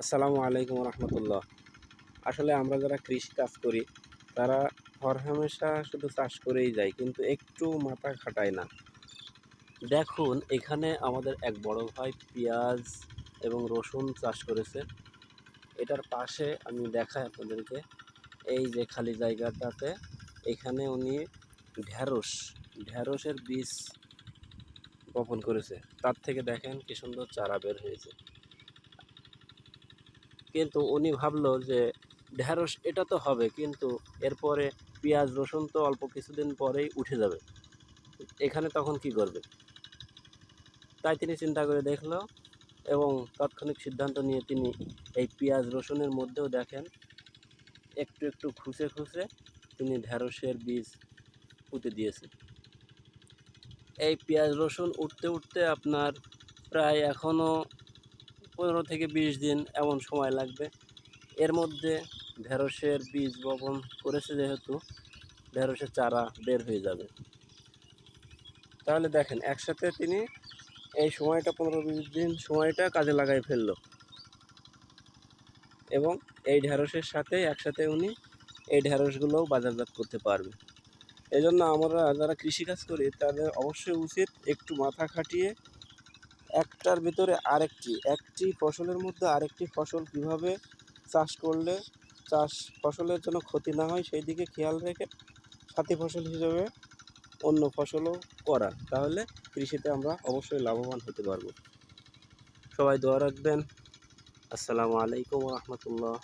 আসসালামু আলাইকুম রহমতুল্লাহ। আসলে আমরা যারা কৃষি কাজ করি তারা হরহামেশা শুধু চাষ করেই যায়, কিন্তু একটু মাথা খাটায় না। দেখুন, এখানে আমাদের এক বড় ভাই পেঁয়াজ এবং রসুন চাষ করেছে। এটার পাশে আমি দেখাই আপনাদেরকে, এই যে খালি জায়গাটাতে এখানে উনি ঢ্যাঁড়সের বীজ বপন করেছে। তার থেকে দেখেন কি সুন্দর চারা বের হয়েছে। কিন্তু উনি ভাবলো যে ঢ্যাঁড়স এটা তো হবে, কিন্তু এরপরে পেঁয়াজ রসুন তো অল্প কিছুদিন পরেই উঠে যাবে, এখানে তখন কি করবে? তাই তিনি চিন্তা করে দেখলো এবং তাৎক্ষণিক সিদ্ধান্ত নিয়ে তিনি এই পেঁয়াজ রসুনের মধ্যেও দেখেন একটু একটু খুঁচে খুঁচে তিনি ঢ্যাঁড়সের বীজ পুঁতে দিয়েছে। এই পেঁয়াজ রসুন উঠতে উঠতে আপনার প্রায় এখনও 15 থেকে 20 দিন এমন সময় লাগবে। এর মধ্যে ঢ্যাঁড়সের বীজ বপন করেছে যেহেতু, ঢ্যাঁড়সের চারা বের হয়ে যাবে। তাহলে দেখেন, একসাথে তিনি এই সময়টা 15-20 দিন সময়টা কাজে লাগাই ফেললো এবং এই ঢ্যাঁড়সের সাথে একসাথে উনি এই ঢ্যাঁড়সগুলোও বাজারজাত করতে পারবে। এই জন্য আমরা যারা কৃষিকাজ করি তাদের অবশ্যই উচিত একটু মাথা খাটিয়ে একটার ভিতরে একটি ফসলের মধ্যে আরেকটি ফসল কীভাবে চাষ করলে ফসলের যেন ক্ষতি না হয় সেই দিকে খেয়াল রেখে সাথী ফসল হিসেবে অন্য ফসলও করা, তাহলে কৃষিতে আমরা অবশ্যই লাভবান হতে পারবো। সবাই দোয়া রাখবেন। আসসালামু আলাইকুম রহমতুল্লাহ।